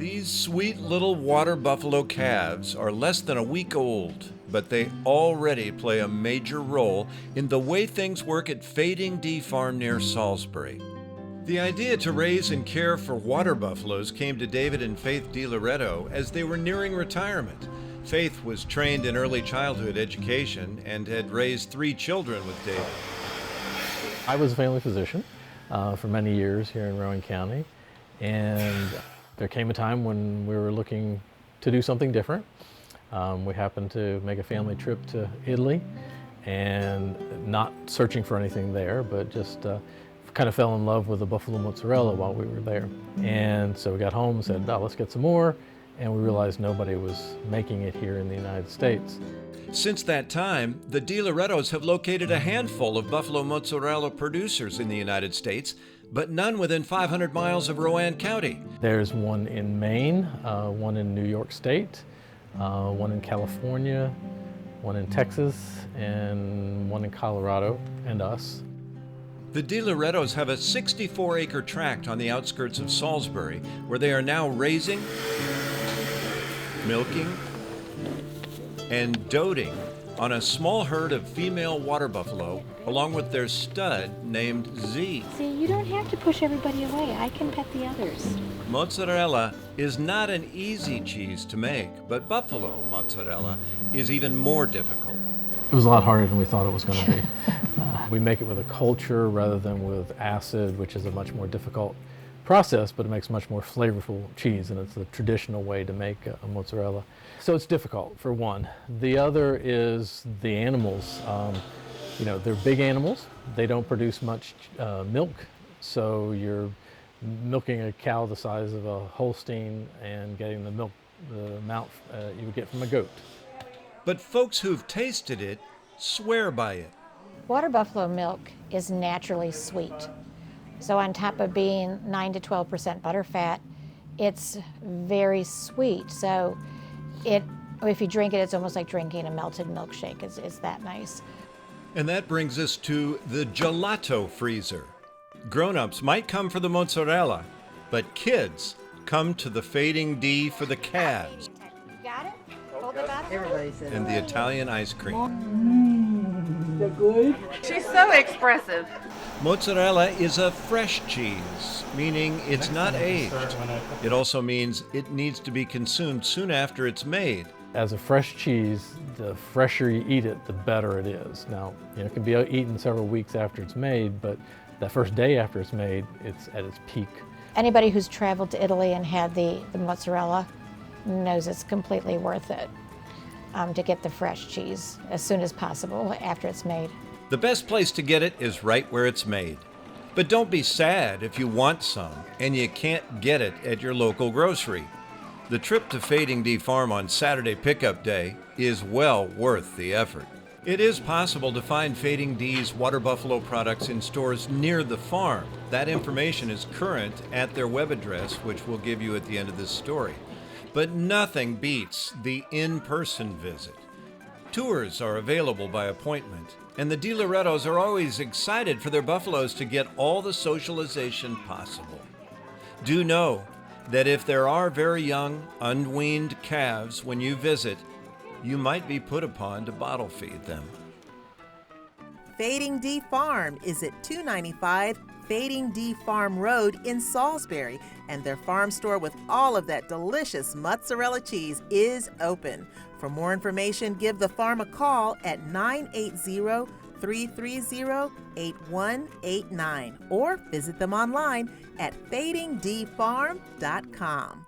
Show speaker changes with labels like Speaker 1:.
Speaker 1: These sweet little water buffalo calves are less than a week old, but they already play a major role in the way things work at Fading D Farm near Salisbury. The idea to raise and care for water buffaloes came to David and Faith DiLoretto as they were nearing retirement. Faith was trained in early childhood education and had raised 3 children with David.
Speaker 2: I was a family physician for many years here in Rowan County, and there came a time when we were looking to do something different. We happened to make a family trip to Italy, and not searching for anything there, but just kind of fell in love with the buffalo mozzarella while we were there. And so we got home and said, oh, let's get some more, and we realized nobody was making it here in the United States.
Speaker 1: Since that time, the DiLorettos have located a handful of buffalo mozzarella producers in the United States, but none within 500 miles of Rowan County.
Speaker 2: There's one in Maine, one in New York State, one in California, one in Texas, and one in Colorado, and us.
Speaker 1: The DiLorettos have a 64-acre tract on the outskirts of Salisbury, where they are now raising, milking, and doting on a small herd of female water buffalo, along with their stud named Z.
Speaker 3: See, you don't have to push everybody away. I can pet the others.
Speaker 1: Mozzarella is not an easy cheese to make, but buffalo mozzarella is even more difficult.
Speaker 2: It was a lot harder than we thought it was going to be. We make it with a culture rather than with acid, which is a much more difficult process, but it makes much more flavorful cheese, and it's the traditional way to make a mozzarella. So it's difficult, for one. The other is the animals. They're big animals. They don't produce much milk, so you're milking a cow the size of a Holstein and getting the milk, the amount you would get from a goat.
Speaker 1: But folks who've tasted it swear by it.
Speaker 3: Water buffalo milk is naturally sweet. So on top of being 9 to 12% butterfat, it's very sweet. So if you drink it, it's almost like drinking a melted milkshake. It's that nice.
Speaker 1: And that brings us to the gelato freezer. Grown-ups might come for the mozzarella, but kids come to the Fading D for the calves.
Speaker 3: Got it? Hold the bottom.
Speaker 1: And the Italian ice cream.
Speaker 4: Is that good? She's so expressive.
Speaker 1: Mozzarella is a fresh cheese, meaning it's not aged. It also means it needs to be consumed soon after it's made.
Speaker 2: As a fresh cheese, the fresher you eat it, the better it is. Now, it can be eaten several weeks after it's made, but that first day after it's made, it's at its peak.
Speaker 3: Anybody who's traveled to Italy and had the mozzarella knows it's completely worth it to get the fresh cheese as soon as possible after it's made.
Speaker 1: The best place to get it is right where it's made. But don't be sad if you want some and you can't get it at your local grocery. The trip to Fading D Farm on Saturday pickup day is well worth the effort. It is possible to find Fading D's water buffalo products in stores near the farm. That information is current at their web address, which we'll give you at the end of this story. But nothing beats the in-person visit. Tours are available by appointment, and the DiLorettos are always excited for their buffaloes to get all the socialization possible. Do know that if there are very young, unweaned calves when you visit, you might be put upon to bottle feed them.
Speaker 5: Fading D Farm is at 295 Fading D Farm Road in Salisbury, and their farm store with all of that delicious mozzarella cheese is open. For more information, give the farm a call at 980-330-8189 or visit them online at fadingdfarm.com.